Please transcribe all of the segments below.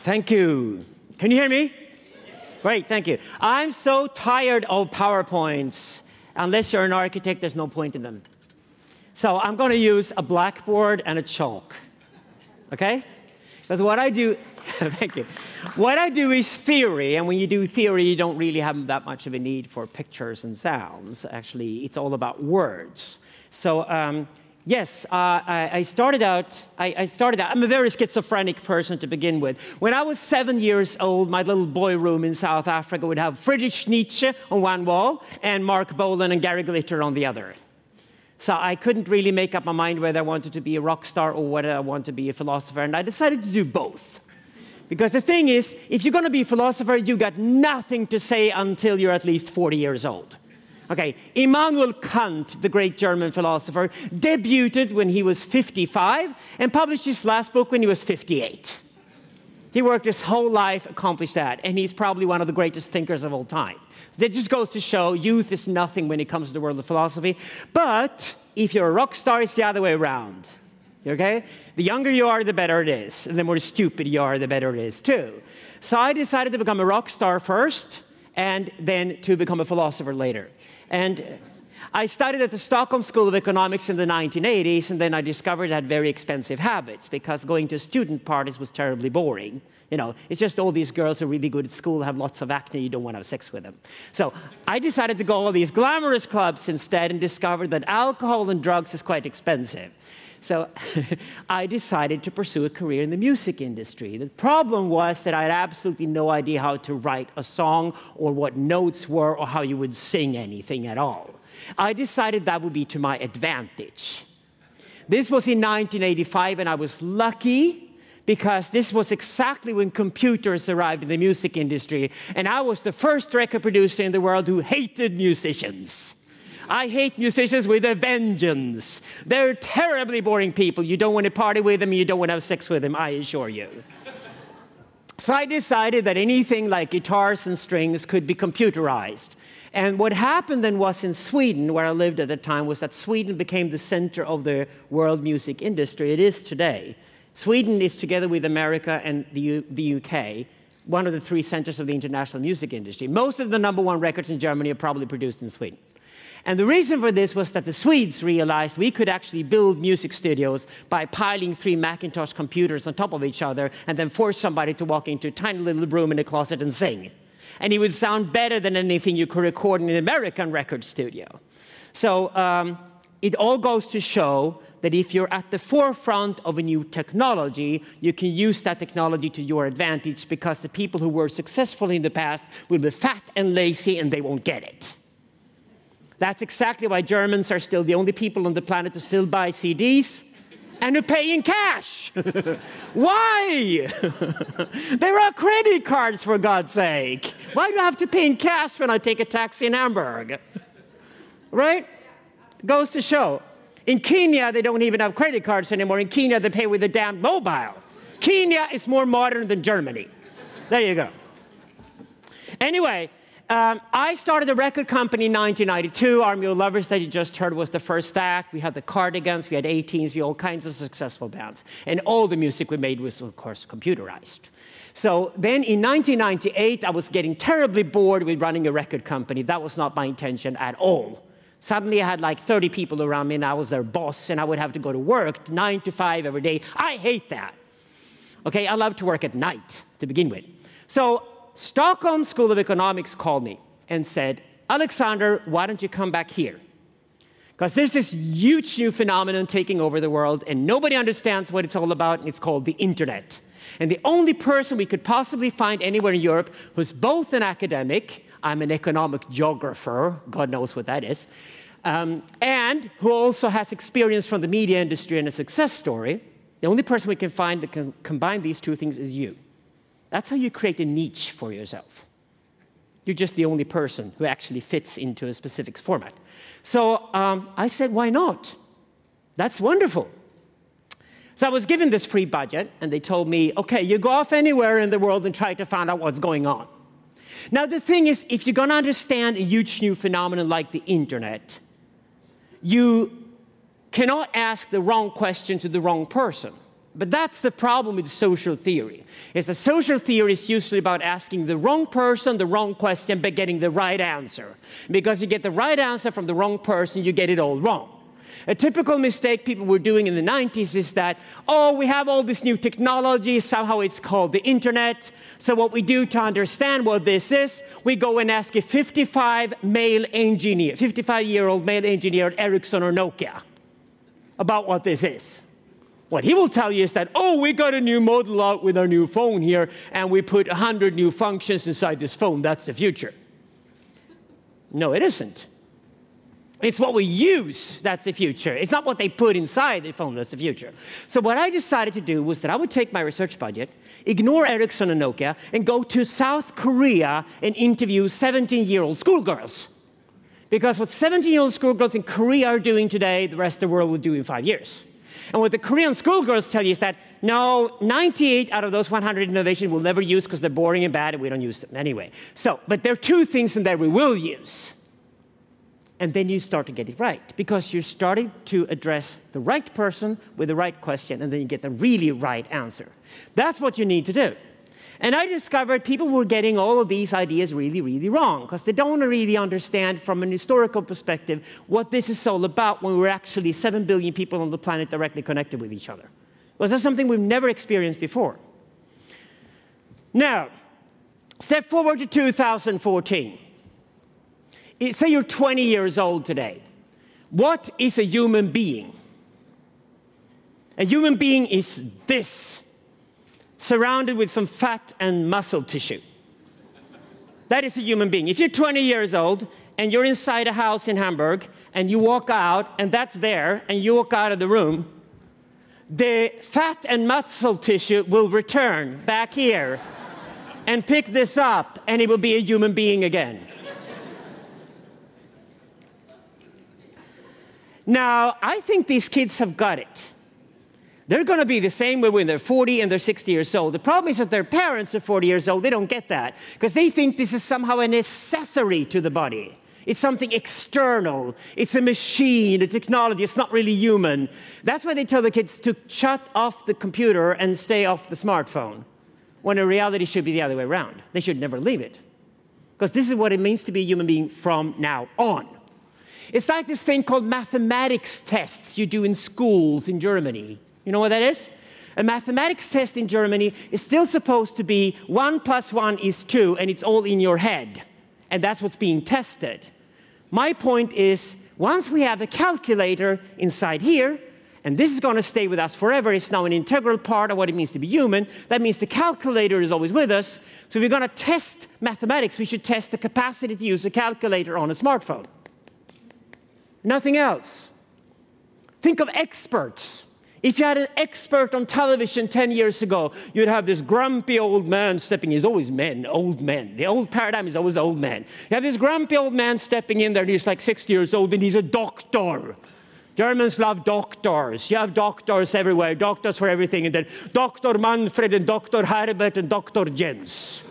Thank you. Can you hear me? Great, thank you. I'm so tired of PowerPoints. Unless you're an architect, there's no point in them. So I'm going to use a blackboard and a chalk. Okay? Because what I do, thank you. What I do is theory, and when you do theory, you don't really have that much of a need for pictures and sounds. Actually, it's all about words. So yes, I started out, I'm a very schizophrenic person to begin with. When I was 7 years old, my little boy room in South Africa would have Friedrich Nietzsche on one wall and Mark Bolan and Gary Glitter on the other. So I couldn't really make up my mind whether I wanted to be a rock star or whether I wanted to be a philosopher, and I decided to do both. Because the thing is, if you're going to be a philosopher, you got nothing to say until you're at least 40 years old. Okay, Immanuel Kant, the great German philosopher, debuted when he was 55 and published his last book when he was 58. He worked his whole life, accomplished that, and he's probably one of the greatest thinkers of all time. That just goes to show youth is nothing when it comes to the world of philosophy. But if you're a rock star, it's the other way around. Okay? The younger you are, the better it is. And the more stupid you are, the better it is, too. So I decided to become a rock star first, and then to become a philosopher later. And I studied at the Stockholm School of Economics in the 1980s, and then I discovered I had very expensive habits because going to student parties was terribly boring. You know, it's just all these girls who are really good at school, have lots of acne, you don't want to have sex with them. So I decided to go to all these glamorous clubs instead and discovered that alcohol and drugs is quite expensive. So I decided to pursue a career in the music industry. The problem was that I had absolutely no idea how to write a song or what notes were or how you would sing anything at all. I decided that would be to my advantage. This was in 1985, and I was lucky because this was exactly when computers arrived in the music industry, and I was the first record producer in the world who hated musicians. I hate musicians with a vengeance. They're terribly boring people. You don't want to party with them, you don't want to have sex with them, I assure you. So I decided that anything like guitars and strings could be computerized. And what happened then was in Sweden, where I lived at the time, was that Sweden became the center of the world music industry. It is today. Sweden is, together with America and the UK, one of the three centers of the international music industry. Most of the #1 records in Germany are probably produced in Sweden. And the reason for this was that the Swedes realized we could actually build music studios by piling 3 Macintosh computers on top of each other and then force somebody to walk into a tiny little room in a closet and sing. And it would sound better than anything you could record in an American record studio. So it all goes to show that if you're at the forefront of a new technology, you can use that technology to your advantage because the people who were successful in the past will be fat and lazy and they won't get it. That's exactly why Germans are still the only people on the planet to still buy CDs and to pay in cash. Why? There are credit cards, for God's sake. Why do I have to pay in cash when I take a taxi in Hamburg? Right? Goes to show. In Kenya, they don't even have credit cards anymore. In Kenya, they pay with a damn mobile. Kenya is more modern than Germany. There you go. Anyway, I started a record company in 1992. Army of Lovers that you just heard was the first act. We had the Cardigans, we had 18s, we had all kinds of successful bands. And all the music we made was, of course, computerized. So then in 1998, I was getting terribly bored with running a record company. That was not my intention at all. Suddenly I had like 30 people around me and I was their boss and I would have to go to work 9 to 5 every day. I hate that. Okay, I love to work at night to begin with. So Stockholm School of Economics called me and said, Alexander, why don't you come back here? Because there's this huge new phenomenon taking over the world and nobody understands what it's all about, and it's called the Internet. And the only person we could possibly find anywhere in Europe who's both an academic, I'm an economic geographer, God knows what that is, and who also has experience from the media industry and a success story, the only person we can find that can combine these two things is you. That's how you create a niche for yourself. You're just the only person who actually fits into a specific format. So I said, why not? That's wonderful. So I was given this free budget, and they told me, OK, you go off anywhere in the world and try to find out what's going on. Now, the thing is, if you're going to understand a huge new phenomenon like the Internet, you cannot ask the wrong question to the wrong person. But that's the problem with social theory, is that social theory is usually about asking the wrong person the wrong question but getting the right answer. Because you get the right answer from the wrong person, you get it all wrong. A typical mistake people were doing in the 90s is that, oh, we have all this new technology, somehow it's called the internet. So what we do to understand what this is, we go and ask a 55-year-old male engineer at Ericsson or Nokia about what this is. What he will tell you is that, oh, we got a new model out with our new phone here, and we put 100 new functions inside this phone. That's the future. No, it isn't. It's what we use that's the future. It's not what they put inside the phone that's the future. So what I decided to do was that I would take my research budget, ignore Ericsson and Nokia, and go to South Korea and interview 17-year-old schoolgirls. Because what 17-year-old schoolgirls in Korea are doing today, the rest of the world will do in 5 years. And what the Korean schoolgirls tell you is that, no, 98 out of those 100 innovations we'll never use because they're boring and bad and we don't use them anyway. So, but there are two things in there we will use. And then you start to get it right, because you're starting to address the right person with the right question, and then you get the really right answer. That's what you need to do. And I discovered people were getting all of these ideas really, really wrong, because they don't really understand from an historical perspective what this is all about when we're actually 7 billion people on the planet directly connected with each other. Was that something we've never experienced before? Now, step forward to 2014. Say you're 20 years old today. What is a human being? A human being is this, surrounded with some fat and muscle tissue. That is a human being. If you're 20 years old and you're inside a house in Hamburg and you walk out and that's there and you walk out of the room, the fat and muscle tissue will return back here and pick this up, and it will be a human being again. Now, I think these kids have got it. They're going to be the same way when they're 40 and they're 60 years old. The problem is that their parents are 40 years old. They don't get that, because they think this is somehow an accessory to the body. It's something external. It's a machine, a technology. It's not really human. That's why they tell the kids to shut off the computer and stay off the smartphone, when in reality it should be the other way around. They should never leave it, because this is what it means to be a human being from now on. It's like this thing called mathematics tests you do in schools in Germany. You know what that is? A mathematics test in Germany is still supposed to be 1 + 1 is 2, and it's all in your head. And that's what's being tested. My point is, once we have a calculator inside here, and this is going to stay with us forever, it's now an integral part of what it means to be human. That means the calculator is always with us. So if we're going to test mathematics, we should test the capacity to use a calculator on a smartphone. Nothing else. Think of experts. If you had an expert on television 10 years ago, you'd have this grumpy old man stepping in. It's always men, old men. The old paradigm is always old men. You have this grumpy old man stepping in there, and he's like 60 years old, and he's a doctor. Germans love doctors. You have doctors everywhere, doctors for everything. And then Dr. Manfred and Dr. Herbert and Dr. Jens.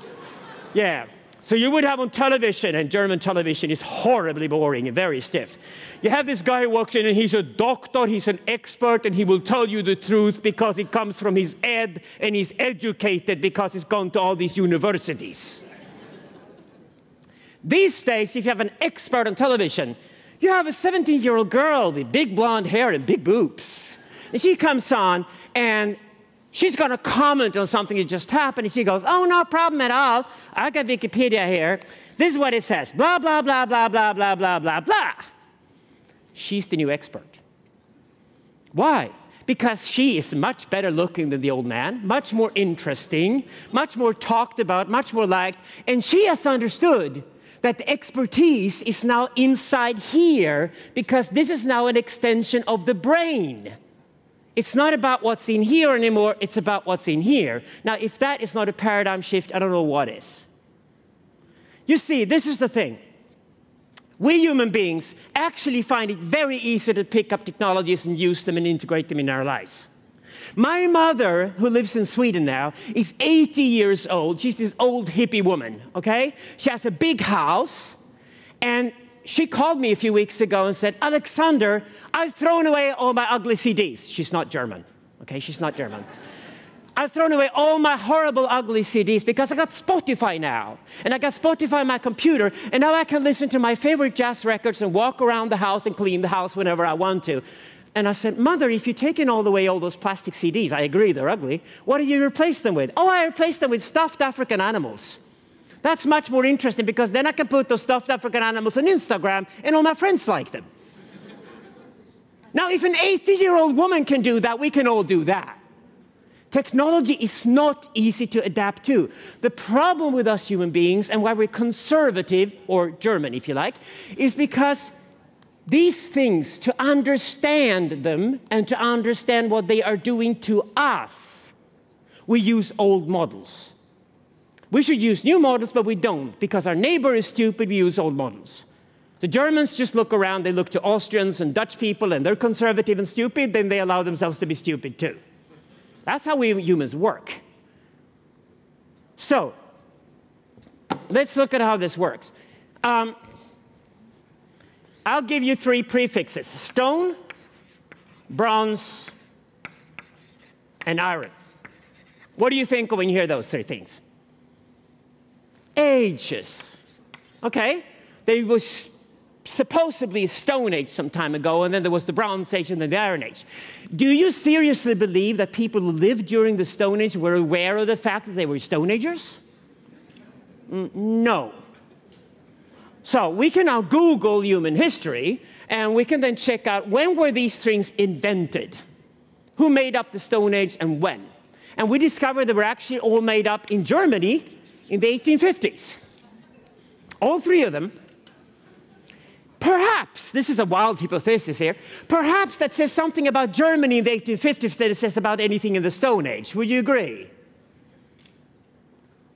Yeah. So you would have on television, and German television is horribly boring and very stiff. You have this guy who walks in, and he's a doctor, he's an expert, and he will tell you the truth because it comes from his head, and he's educated because he's gone to all these universities. These days, if you have an expert on television, you have a 17-year-old girl with big blonde hair and big boobs. And she comes on, and she's going to comment on something that just happened, and she goes, oh, no problem at all. I got Wikipedia here. This is what it says. Blah, blah, blah, blah, blah, blah, blah, blah, blah. She's the new expert. Why? Because she is much better looking than the old man, much more interesting, much more talked about, much more liked, and she has understood that the expertise is now inside here, because this is now an extension of the brain. It's not about what's in here anymore, it's about what's in here. Now, if that is not a paradigm shift, I don't know what is. You see, this is the thing. We human beings actually find it very easy to pick up technologies and use them and integrate them in our lives. My mother, who lives in Sweden now, is 80 years old. She's this old hippie woman, okay? She has a big house, and she called me a few weeks ago and said, Alexander, I've thrown away all my ugly CDs. She's not German. Okay, she's not German. I've thrown away all my horrible, ugly CDs because I got Spotify now. And I got Spotify on my computer, and now I can listen to my favorite jazz records and walk around the house and clean the house whenever I want to. And I said, Mother, if you've taken away all those plastic CDs, I agree, they're ugly, what do you replace them with? Oh, I replaced them with stuffed African animals. That's much more interesting because then I can put those stuffed African animals on Instagram and all my friends like them. Now, if an 80-year-old woman can do that, we can all do that. Technology is not easy to adapt to. The problem with us human beings, and why we're conservative, or German if you like, is because these things, to understand them and to understand what they are doing to us, we use old models. We should use new models, but we don't. Because our neighbor is stupid, we use old models. The Germans just look around, they look to Austrians and Dutch people, and they're conservative and stupid, then they allow themselves to be stupid too. That's how we humans work. So, let's look at how this works. I'll give you 3 prefixes: stone, bronze, and iron. What do you think when you hear those 3 things? Ages. Okay? There was supposedly a Stone Age some time ago, and then there was the Bronze Age and then the Iron Age. Do you seriously believe that people who lived during the Stone Age were aware of the fact that they were Stone Agers? No. So we can now Google human history, and we can then check out when were these things invented? Who made up the Stone Age and when? And we discovered they were actually all made up in Germany in the 1850s. All 3 of them. Perhaps, this is a wild hypothesis here, perhaps that says something about Germany in the 1850s that it says about anything in the Stone Age. Would you agree?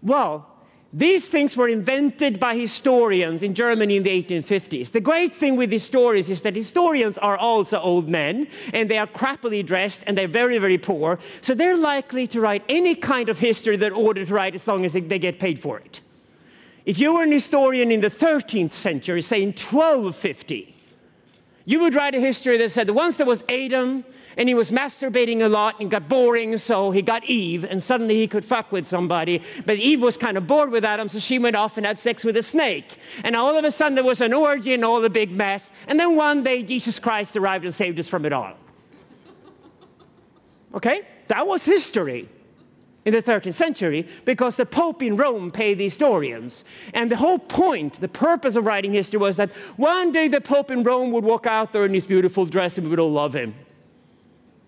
Well, these things were invented by historians in Germany in the 1850s. The great thing with historians is that historians are also old men, and they are crappily dressed, and they're very, very poor. So they're likely to write any kind of history they're ordered to write as long as they get paid for it. If you were an historian in the 13th century, say in 1250, you would write a history that said once there was Adam, and he was masturbating a lot and got boring, so he got Eve, and suddenly he could fuck with somebody. But Eve was kind of bored with Adam, so she went off and had sex with a snake. And all of a sudden there was an orgy and all a big mess. And then one day Jesus Christ arrived and saved us from it all. Okay? That was history in the 13th century, because the Pope in Rome paid the historians. And the whole point, the purpose of writing history was that one day the Pope in Rome would walk out there in his beautiful dress and we would all love him,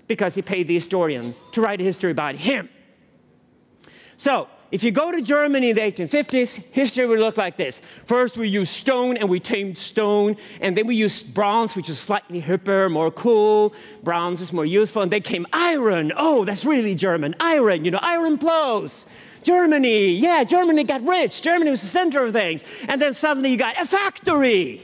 because he paid the historian to write a history about him. So, if you go to Germany in the 1850s, history would look like this. First, we used stone, and we tamed stone. And then we used bronze, which is slightly hipper, more cool. Bronze is more useful. And then came iron. Oh, that's really German. Iron, you know, iron plows. Germany, yeah, Germany got rich. Germany was the center of things. And then suddenly you got a factory.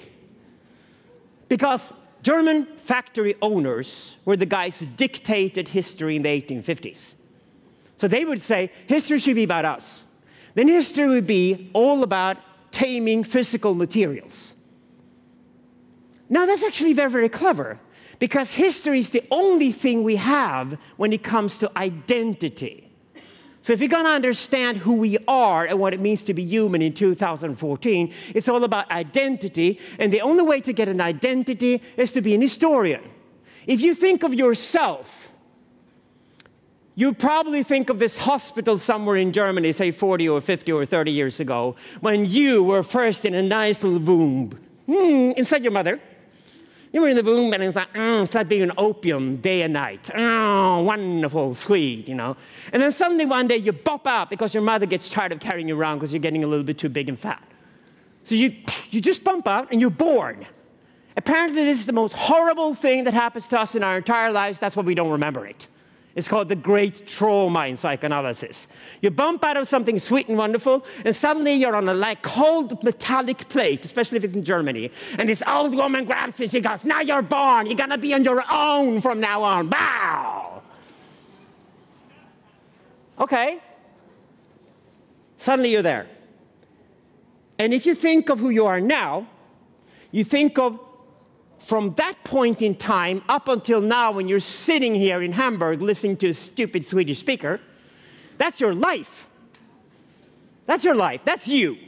Because German factory owners were the guys who dictated history in the 1850s. So they would say, history should be about us. Then history would be all about taming physical materials. Now that's actually very, very clever, because history is the only thing we have when it comes to identity. So if you're going to understand who we are and what it means to be human in 2014, it's all about identity, and the only way to get an identity is to be an historian. If you think of yourself, you probably think of this hospital somewhere in Germany, say 40 or 50 or 30 years ago, when you were first in a nice little womb, inside your mother. You were in the womb, and it's like being an opium day and night. Oh, wonderful, sweet, you know. And then suddenly one day you pop out because your mother gets tired of carrying you around because you're getting a little bit too big and fat. So you just bump out and you're born. Apparently this is the most horrible thing that happens to us in our entire lives. That's why we don't remember it. It's called the great trauma in psychoanalysis. You bump out of something sweet and wonderful, and suddenly you're on a cold metallic plate, especially if it's in Germany. And this old woman grabs it and she goes, now you're born. You're going to be on your own from now on. Bow! Okay. Suddenly you're there. And if you think of who you are now, you think of from that point in time up until now when you're sitting here in Hamburg listening to a stupid Swedish speaker, that's your life. That's your life. That's you.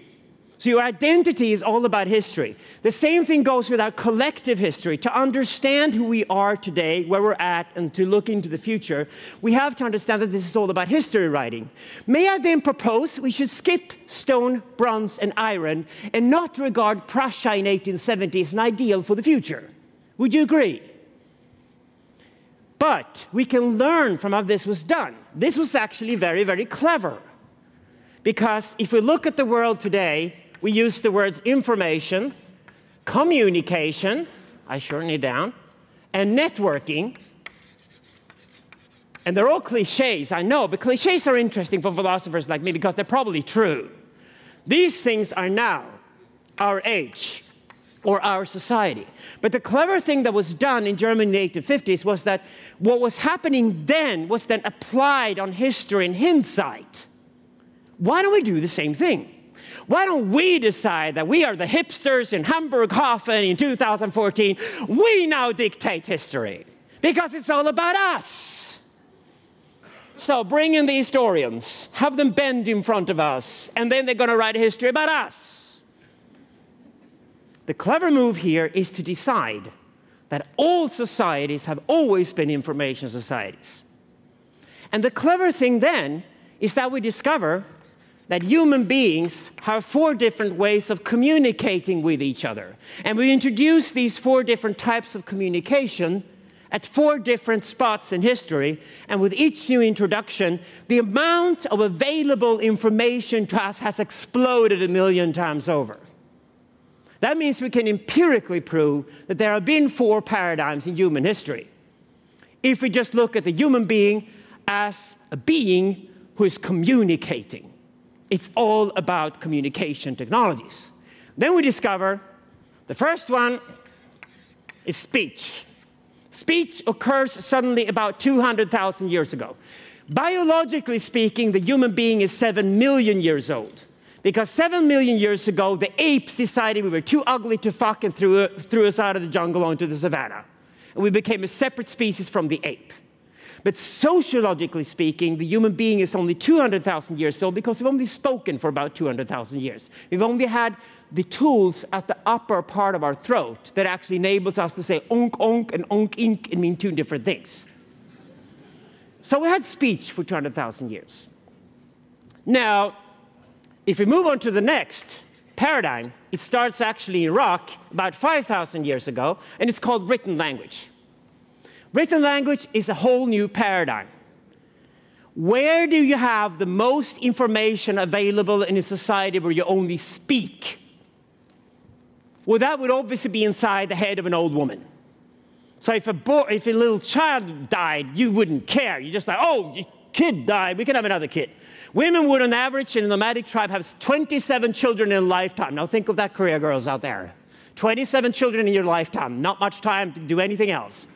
So your identity is all about history. The same thing goes with our collective history. To understand who we are today, where we're at, and to look into the future, we have to understand that this is all about history writing. May I then propose we should skip stone, bronze, and iron, and not regard Prussia in 1870 as an ideal for the future. Would you agree? But we can learn from how this was done. This was actually very, very clever. Because if we look at the world today, we use the words information, communication, I shorten it down, and networking. And they're all cliches, I know, but cliches are interesting for philosophers like me because they're probably true. These things are now our age or our society. But the clever thing that was done in Germany in the 1850s was that what was happening then was then applied on history in hindsight. Why don't we do the same thing? Why don't we decide that we are the hipsters in Hamburg-Hafen in 2014? We now dictate history because it's all about us. So bring in the historians, have them bend in front of us, and then they're going to write a history about us. The clever move here is to decide that all societies have always been information societies. And the clever thing then is that we discover that human beings have 4 different ways of communicating with each other. And we introduce these 4 different types of communication at 4 different spots in history. And with each new introduction, the amount of available information to us has exploded 1,000,000 times over. That means we can empirically prove that there have been 4 paradigms in human history. If we just look at the human being as a being who is communicating. It's all about communication technologies. Then we discover the first one is speech. Speech occurs suddenly about 200,000 years ago. Biologically speaking, the human being is 7 million years old. Because 7 million years ago, the apes decided we were too ugly to fuck and threw us out of the jungle onto the savannah. And we became a separate species from the ape. But sociologically speaking, the human being is only 200,000 years old because we've only spoken for about 200,000 years. We've only had the tools at the upper part of our throat that actually enables us to say onk onk and onk ink and mean 2 different things. So we had speech for 200,000 years. Now, if we move on to the next paradigm, it starts actually in Iraq about 5,000 years ago, and it's called written language. Written language is a whole new paradigm. Where do you have the most information available in a society where you only speak? Well, that would obviously be inside the head of an old woman. So if a little child died, you wouldn't care. You're just like, oh, your kid died, we can have another kid. Women would, on average, in a nomadic tribe, have 27 children in a lifetime. Now think of that, career girls out there. 27 children in your lifetime, not much time to do anything else.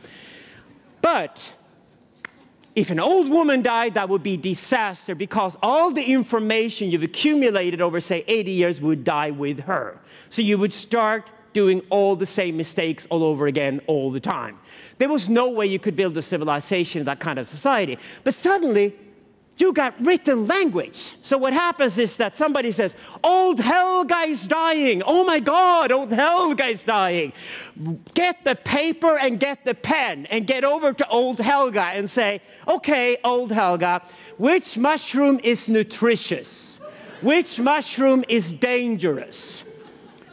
But if an old woman died, that would be disaster because all the information you've accumulated over, say, 80 years would die with her. So you would start doing all the same mistakes all over again all the time. There was no way you could build a civilization in that kind of society. But suddenly, you got written language. So what happens is that somebody says, old Helga is dying. Oh my God, old Helga is dying. Get the paper and get the pen and get over to old Helga and say, okay, old Helga, which mushroom is nutritious? Which mushroom is dangerous?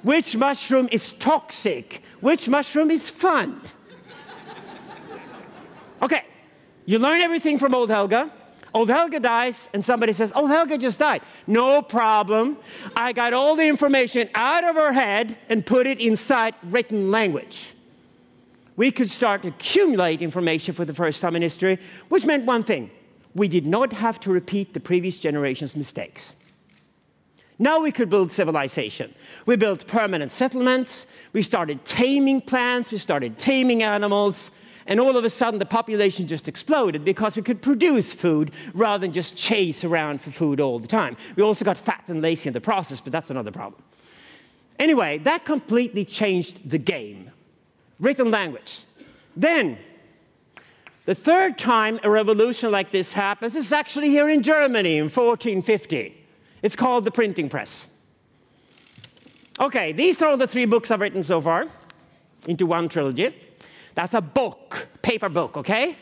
Which mushroom is toxic? Which mushroom is fun? Okay, you learn everything from old Helga. Old Helga dies, and somebody says, old Helga just died. No problem. I got all the information out of her head and put it inside written language. We could start to accumulate information for the first time in history, which meant one thing. We did not have to repeat the previous generation's mistakes. Now we could build civilization. We built permanent settlements. We started taming plants. We started taming animals. And all of a sudden, the population just exploded because we could produce food rather than just chase around for food all the time. We also got fat and lazy in the process, but that's another problem. Anyway, that completely changed the game. written language. Then, the third time a revolution like this happens is actually here in Germany in 1450. It's called the printing press. Okay, these are all the 3 books I've written so far into one trilogy. That's a book, paper book, okay?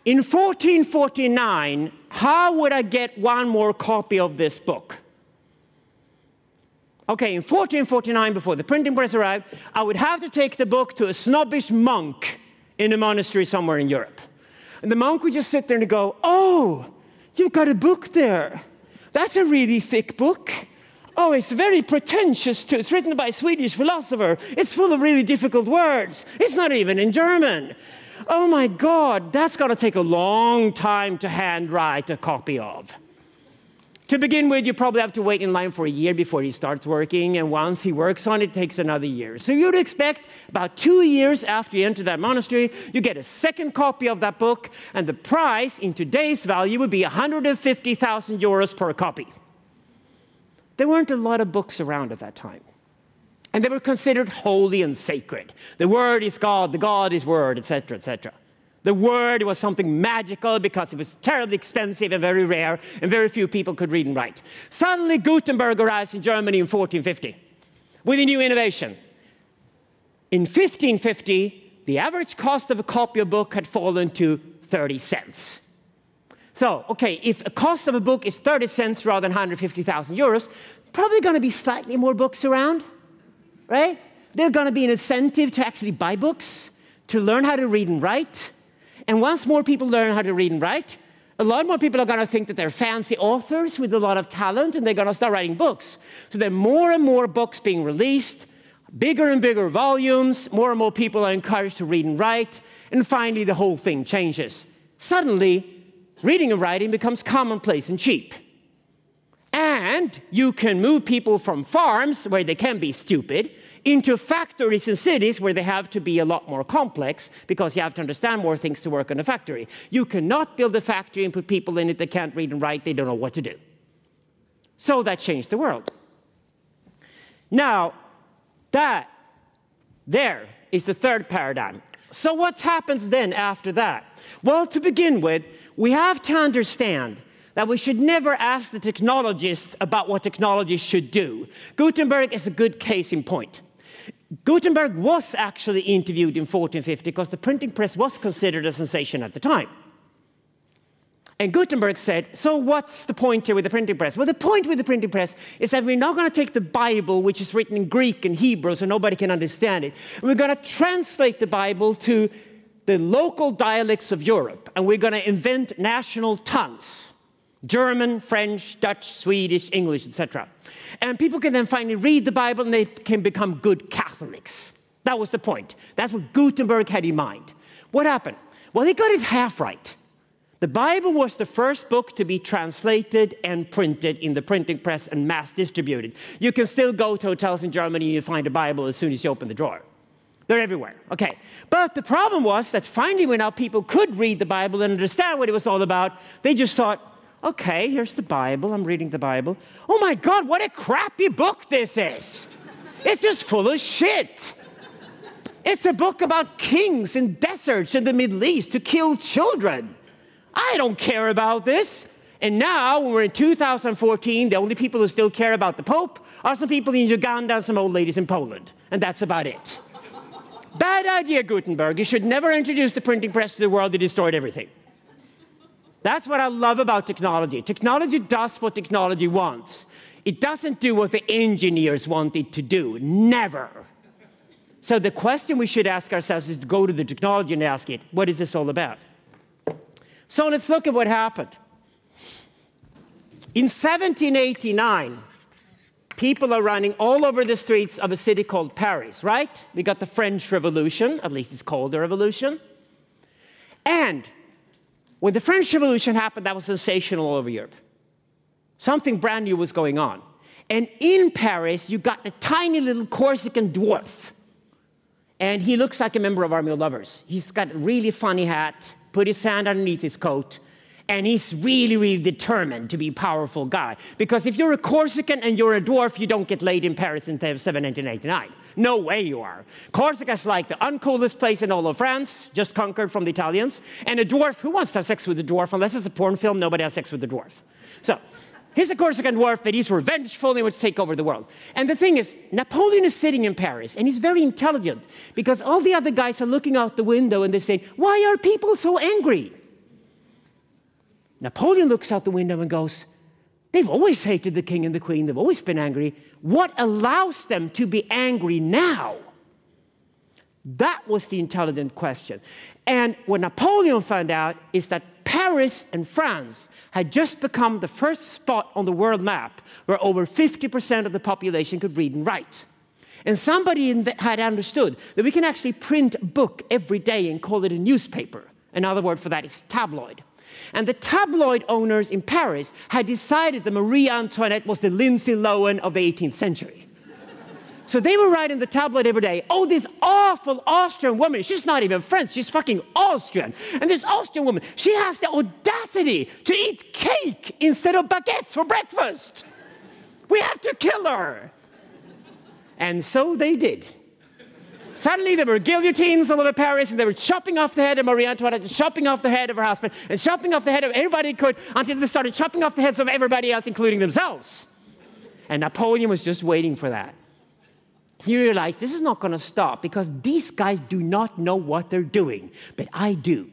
In 1449, how would I get one more copy of this book? Okay, in 1449, before the printing press arrived, I would have to take the book to a snobbish monk in a monastery somewhere in Europe. And the monk would just sit there and go, "Oh, you've got a book there. That's a really thick book. Oh, it's very pretentious too. It's written by a Swedish philosopher. It's full of really difficult words. It's not even in German. Oh my God, that's going to take a long time to handwrite a copy of." To begin with, you probably have to wait in line for a year before he starts working, and once he works on it, it takes another year. So you'd expect about 2 years after you enter that monastery, you get a second copy of that book, and the price in today's value would be 150,000 euros per copy. There weren't a lot of books around at that time. And they were considered holy and sacred. The Word is God, the God is Word, etc., etc. The Word was something magical because it was terribly expensive and very rare, and very few people could read and write. Suddenly, Gutenberg arrives in Germany in 1450 with a new innovation. In 1550, the average cost of a copy of a book had fallen to 30 cents. So, okay, if a cost of a book is 30 cents rather than 150,000 euros, probably going to be slightly more books around, right? There's going to be an incentive to actually buy books, to learn how to read and write. And once more people learn how to read and write, a lot more people are going to think that they're fancy authors with a lot of talent, and they're going to start writing books. So there are more and more books being released, bigger and bigger volumes, more and more people are encouraged to read and write, and finally the whole thing changes. Suddenly, reading and writing becomes commonplace and cheap. And you can move people from farms, where they can be stupid, into factories and cities where they have to be a lot more complex, because you have to understand more things to work in a factory. You cannot build a factory and put people in it that can't read and write, they don't know what to do. So that changed the world. Now, there is the third paradigm. So what happens then after that? Well, to begin with, we have to understand that we should never ask the technologists about what technology should do. Gutenberg is a good case in point. Gutenberg was actually interviewed in 1450 because the printing press was considered a sensation at the time. And Gutenberg said, so what's the point here with the printing press? Well, the point with the printing press is that we're not going to take the Bible, which is written in Greek and Hebrew, so nobody can understand it. And we're going to translate the Bible to the local dialects of Europe, and we're going to invent national tongues. German, French, Dutch, Swedish, English, etc. And people can then finally read the Bible and they can become good Catholics. That was the point. That's what Gutenberg had in mind. What happened? Well, he got it half right. The Bible was the first book to be translated and printed in the printing press and mass distributed. You can still go to hotels in Germany and you find a Bible as soon as you open the drawer. They're everywhere. Okay. But the problem was that finally when now people could read the Bible and understand what it was all about, they just thought, okay, here's the Bible. I'm reading the Bible. Oh my God, what a crappy book this is. It's just full of shit. It's a book about kings in deserts in the Middle East to kill children. I don't care about this. And now, when we're in 2014, the only people who still care about the Pope are some people in Uganda and some old ladies in Poland. And that's about it. Bad idea, Gutenberg. You should never introduce the printing press to the world. It destroyed everything. That's what I love about technology. Technology does what technology wants. It doesn't do what the engineers want it to do. Never. So the question we should ask ourselves is to go to the technology and ask it, what is this all about? So let's look at what happened. In 1789, people are running all over the streets of a city called Paris, right? We got the French Revolution, at least it's called a revolution. And when the French Revolution happened, that was sensational all over Europe. Something brand new was going on. And in Paris, you got a tiny little Corsican dwarf. And he looks like a member of Army of Lovers. He's got a really funny hat, put his hand underneath his coat, and he's really, really determined to be a powerful guy. Because if you're a Corsican and you're a dwarf, you don't get laid in Paris in 1789. No way you are. Corsica's like the uncoolest place in all of France, just conquered from the Italians. And a dwarf, who wants to have sex with a dwarf? Unless it's a porn film, nobody has sex with a dwarf. So he's a Corsican dwarf, but he's revengeful and he wants to take over the world. And the thing is, Napoleon is sitting in Paris, and he's very intelligent, because all the other guys are looking out the window and they say, why are people so angry? Napoleon looks out the window and goes, they've always hated the king and the queen. They've always been angry. What allows them to be angry now? That was the intelligent question. And what Napoleon found out is that Paris and France had just become the first spot on the world map where over 50% of the population could read and write. And somebody had understood that we can actually print a book every day and call it a newspaper. Another word for that is tabloid. And the tabloid owners in Paris had decided that Marie Antoinette was the Lindsay Lohan of the 18th century. So they were writing the tabloid every day, oh, this awful Austrian woman, she's not even French, she's fucking Austrian. And this Austrian woman, she has the audacity to eat cake instead of baguettes for breakfast. We have to kill her. And so they did. Suddenly there were guillotines all over Paris, and they were chopping off the head of Marie Antoinette, and chopping off the head of her husband, and chopping off the head of everybody they could, until they started chopping off the heads of everybody else, including themselves. And Napoleon was just waiting for that. He realized this is not going to stop, because these guys do not know what they're doing, but I do.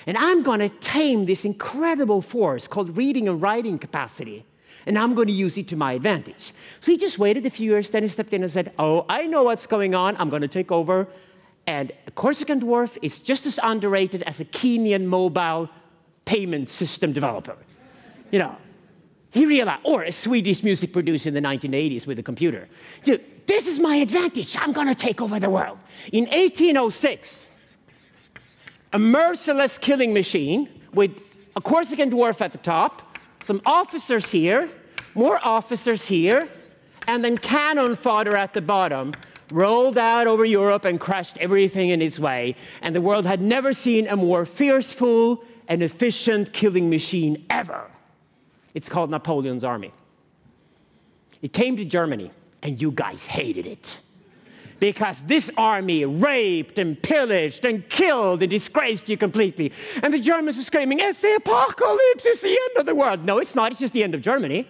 And I'm going to tame this incredible force called reading and writing capacity, and I'm going to use it to my advantage. So he just waited a few years, then he stepped in and said, oh, I know what's going on, I'm going to take over. And a Corsican dwarf is just as underrated as a Kenyan mobile payment system developer. You know, he realized, or a Swedish music producer in the 1980s with a computer. Dude, this is my advantage, I'm going to take over the world. In 1806, a merciless killing machine with a Corsican dwarf at the top, some officers here, more officers here, and then cannon fodder at the bottom, rolled out over Europe and crushed everything in its way. And the world had never seen a more fearful and efficient killing machine ever. It's called Napoleon's army. It came to Germany, and you guys hated it. Because this army raped and pillaged and killed and disgraced you completely. And the Germans were screaming, it's the apocalypse, it's the end of the world. No, it's not, it's just the end of Germany.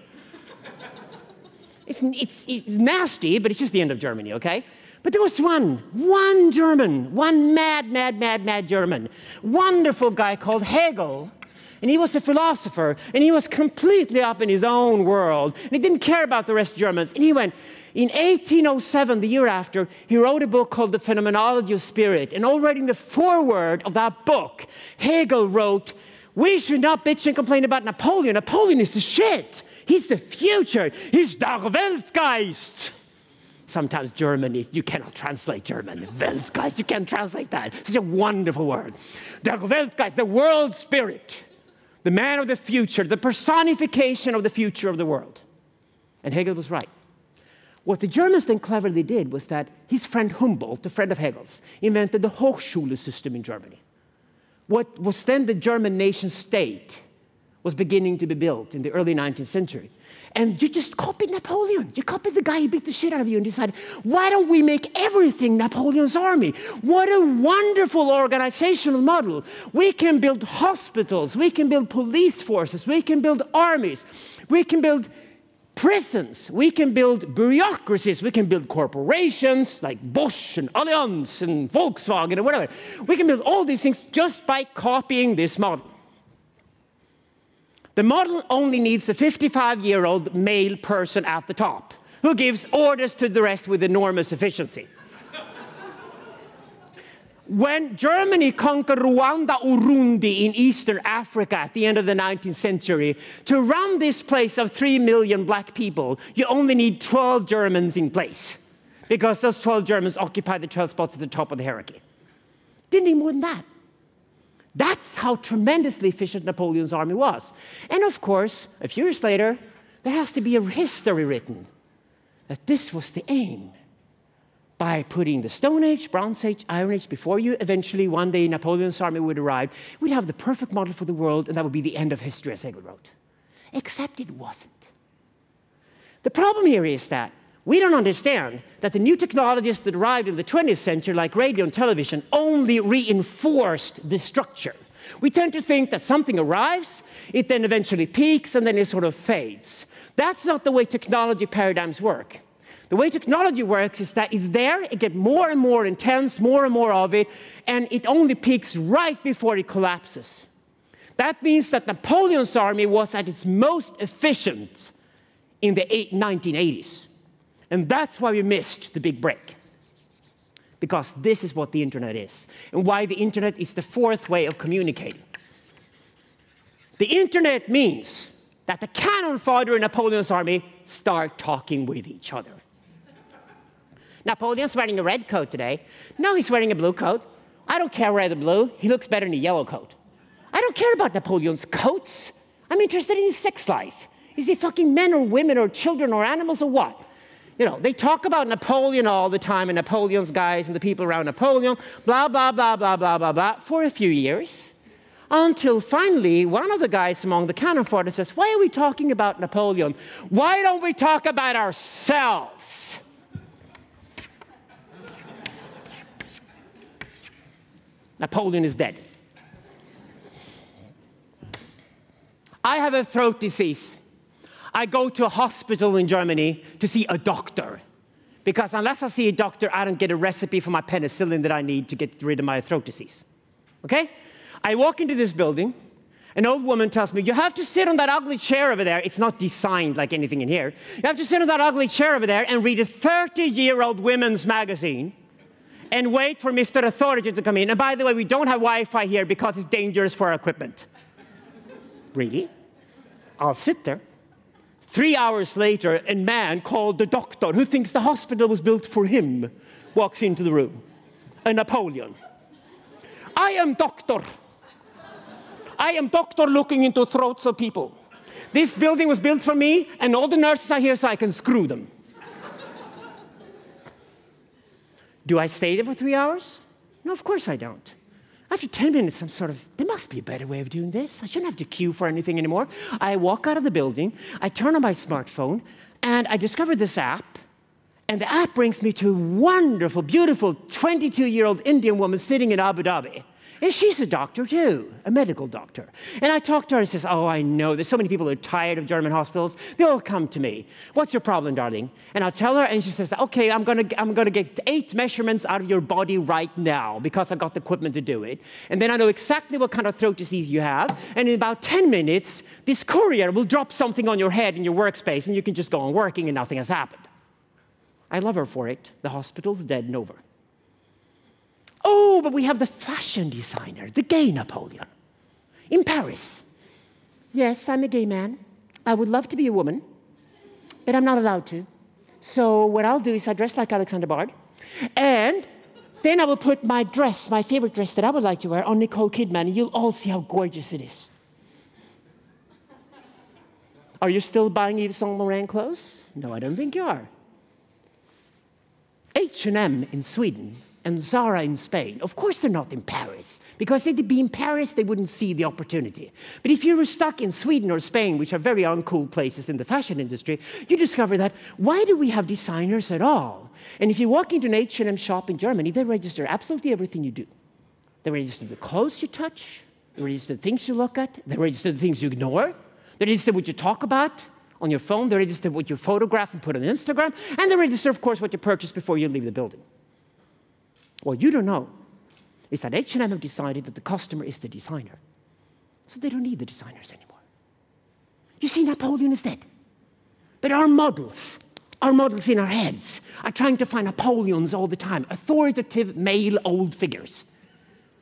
It's nasty, but it's just the end of Germany, okay? But there was one German, one mad German, wonderful guy called Hegel. And he was a philosopher, and he was completely up in his own world. And he didn't care about the rest of Germans. And he went, in 1807, the year after, he wrote a book called The Phenomenology of Spirit. And already in the foreword of that book, Hegel wrote, we should not bitch and complain about Napoleon. Napoleon is the shit. He's the future. He's der Weltgeist. Sometimes German, you cannot translate German. Weltgeist, you can't translate that. It's a wonderful word. Der Weltgeist, the world spirit. The man of the future, the personification of the future of the world. And Hegel was right. What the Germans then cleverly did was that his friend Humboldt, a friend of Hegel's, invented the Hochschule system in Germany. What was then the German nation state was beginning to be built in the early 19th century. And you just copied Napoleon. You copied the guy who beat the shit out of you and decided, why don't we make everything Napoleon's army? What a wonderful organizational model. We can build hospitals. We can build police forces. We can build armies. We can build prisons. We can build bureaucracies. We can build corporations like Bosch and Allianz and Volkswagen and whatever. We can build all these things just by copying this model. The model only needs a 55-year-old male person at the top who gives orders to the rest with enormous efficiency. When Germany conquered Rwanda, Urundi in Eastern Africa at the end of the 19th century, to run this place of 3 million black people, you only need 12 Germans in place, because those 12 Germans occupy the 12 spots at the top of the hierarchy. Didn't need more than that. That's how tremendously efficient Napoleon's army was. And of course, a few years later, there has to be a history written that this was the aim. By putting the Stone Age, Bronze Age, Iron Age before you, eventually one day Napoleon's army would arrive. We'd have the perfect model for the world, and that would be the end of history, as Hegel wrote. Except it wasn't. The problem here is that We don't understand that the new technologies that arrived in the 20th century, like radio and television, only reinforced this structure. We tend to think that something arrives, it then eventually peaks, and then it sort of fades. That's not the way technology paradigms work. The way technology works is that it's there, it gets more and more intense, more and more of it, and it only peaks right before it collapses. That means that Napoleon's army was at its most efficient in the 1980s. And that's why we missed the big break. Because this is what the internet is, and why the internet is the fourth way of communicating. The internet means that the cannon fodder in Napoleon's army start talking with each other. Napoleon's wearing a red coat today. No, he's wearing a blue coat. I don't care red or blue. He looks better in a yellow coat. I don't care about Napoleon's coats. I'm interested in his sex life. Is he fucking men or women or children or animals or what? You know, they talk about Napoleon all the time and Napoleon's guys and the people around Napoleon, blah, blah, blah, blah, blah, blah, blah, for a few years. Until finally, one of the guys among the cannon fodder says, why are we talking about Napoleon? Why don't we talk about ourselves? Napoleon is dead. I have a throat disease. I go to a hospital in Germany to see a doctor. Because unless I see a doctor, I don't get a recipe for my penicillin that I need to get rid of my throat disease. Okay? I walk into this building. An old woman tells me, you have to sit on that ugly chair over there. It's not designed like anything in here. You have to sit on that ugly chair over there and read a 30-year-old women's magazine and wait for Mr. Authority to come in. And by the way, we don't have Wi-Fi here because it's dangerous for our equipment. Really? I'll sit there. 3 hours later, a man called the doctor, who thinks the hospital was built for him, walks into the room. A Napoleon. I am doctor. I am doctor looking into throats of people. This building was built for me, and all the nurses are here so I can screw them. Do I stay there for 3 hours? No, of course I don't. After 10 minutes, I'm sort of, there must be a better way of doing this. I shouldn't have to queue for anything anymore. I walk out of the building, I turn on my smartphone, and I discover this app. And the app brings me to a wonderful, beautiful 22-year-old Indian woman sitting in Abu Dhabi. And she's a doctor, too, a medical doctor. And I talk to her and says, oh, I know, there's so many people who are tired of German hospitals. They all come to me. What's your problem, darling? And I'll tell her, and she says, okay, I'm gonna get 8 measurements out of your body right now because I've got the equipment to do it. And then I know exactly what kind of throat disease you have. And in about 10 minutes, this courier will drop something on your head in your workspace, and you can just go on working and nothing has happened. I love her for it. The hospital's dead and over. Oh, but we have the fashion designer, the gay Napoleon, in Paris. Yes, I'm a gay man. I would love to be a woman, but I'm not allowed to. So what I'll do is I dress like Alexander Bard, and then I will put my dress, my favorite dress that I would like to wear, on Nicole Kidman, and you'll all see how gorgeous it is. Are you still buying Yves Saint Laurent clothes? No, I don't think you are. H&M in Sweden and Zara in Spain. Of course they're not in Paris, because if they'd be in Paris, they wouldn't see the opportunity. But if you were stuck in Sweden or Spain, which are very uncool places in the fashion industry, you discover that, why do we have designers at all? And if you walk into an H&M shop in Germany, they register absolutely everything you do. They register the clothes you touch, they register the things you look at, they register the things you ignore, they register what you talk about on your phone, they register what you photograph and put on Instagram, and they register, of course, what you purchase before you leave the building. What you don't know is that H&M have decided that the customer is the designer. So they don't need the designers anymore. You see, Napoleon is dead. But our models in our heads are trying to find Napoleons all the time, authoritative male old figures.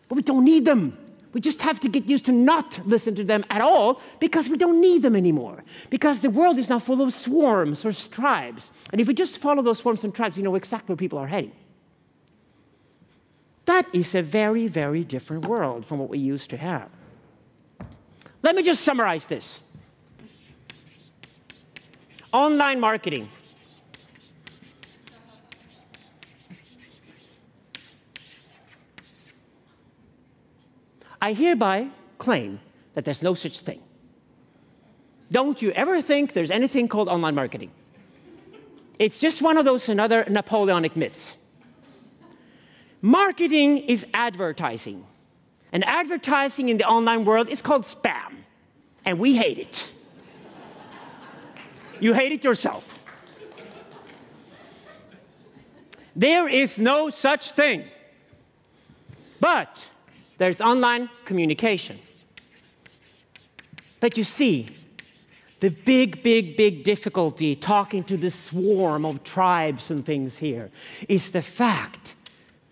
But we don't need them. We just have to get used to not listen to them at all because we don't need them anymore. Because the world is now full of swarms or tribes. And if we just follow those swarms and tribes, we know exactly where people are heading. That is a very, very different world from what we used to have. Let me just summarize this. Online marketing. I hereby claim that there's no such thing. Don't you ever think there's anything called online marketing. It's just one of those another Napoleonic myths. Marketing is advertising. And advertising in the online world is called spam. And we hate it. You hate it yourself. There is no such thing. But there's online communication. But you see, the big difficulty talking to the swarm of tribes and things here is the fact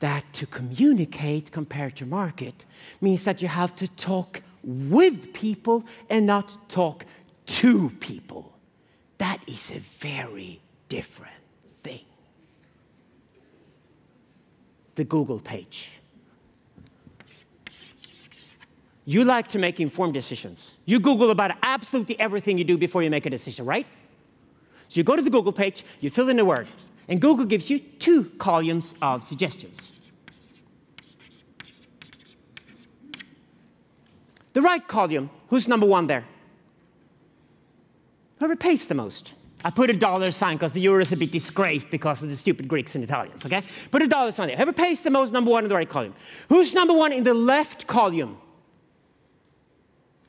that to communicate compared to market means that you have to talk with people and not talk to people. That is a very different thing. The Google page. You like to make informed decisions. You Google about absolutely everything you do before you make a decision, right? So you go to the Google page, you fill in a word, and Google gives you 2 columns of suggestions. The right column, who's number 1 there? Whoever pays the most. I put a $sign because the euro is a bit disgraced because of the stupid Greeks and Italians, okay? Put a $sign there. Whoever pays the most, number 1 in the right column. Who's number 1 in the left column?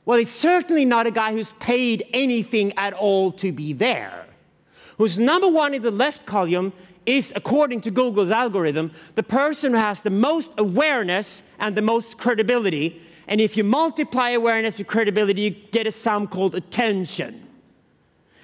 Well, it's certainly not a guy who's paid anything at all to be there. Who's number 1 in the left column is, according to Google's algorithm, the person who has the most awareness and the most credibility. And if you multiply awareness with credibility, you get a sum called attention.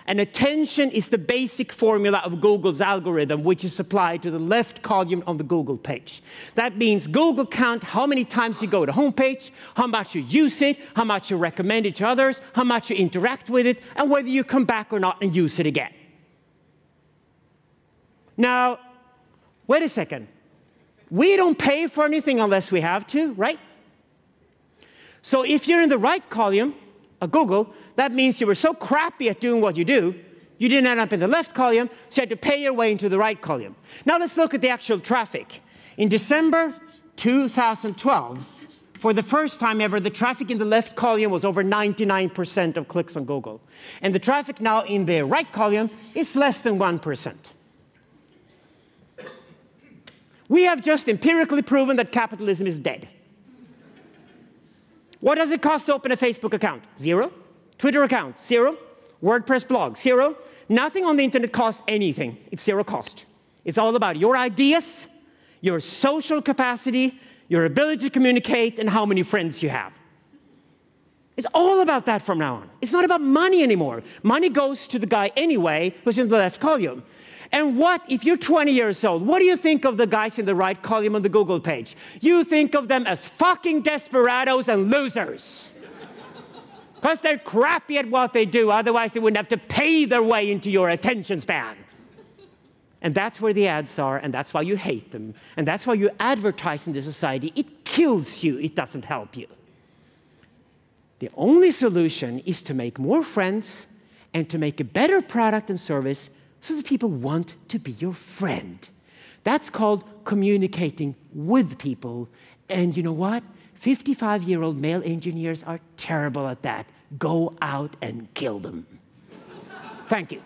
And attention is the basic formula of Google's algorithm, which is applied to the left column on the Google page. That means Google counts how many times you go to the homepage, how much you use it, how much you recommend it to others, how much you interact with it, and whether you come back or not and use it again. Now, wait a second. We don't pay for anything unless we have to, right? So if you're in the right column of Google, that means you were so crappy at doing what you do, you didn't end up in the left column, so you had to pay your way into the right column. Now let's look at the actual traffic. In December 2012, for the first time ever, the traffic in the left column was over 99% of clicks on Google. And the traffic now in the right column is less than 1%. We have just empirically proven that capitalism is dead. What does it cost to open a Facebook account? 0. Twitter account? 0. WordPress blog? 0. Nothing on the internet costs anything. It's 0 cost. It's all about your ideas, your social capacity, your ability to communicate, and how many friends you have. It's all about that from now on. It's not about money anymore. Money goes to the guy anyway who's in the left column. And what, if you're 20 years old, what do you think of the guys in the right column on the Google page? You think of them as fucking desperados and losers. Because they're crappy at what they do, otherwise they wouldn't have to pay their way into your attention span. And that's where the ads are, and that's why you hate them. And that's why you advertise in this society. It kills you, it doesn't help you. The only solution is to make more friends and to make a better product and service so that people want to be your friend. That's called communicating with people. And you know what? 55-year-old male engineers are terrible at that. Go out and kill them. Thank you.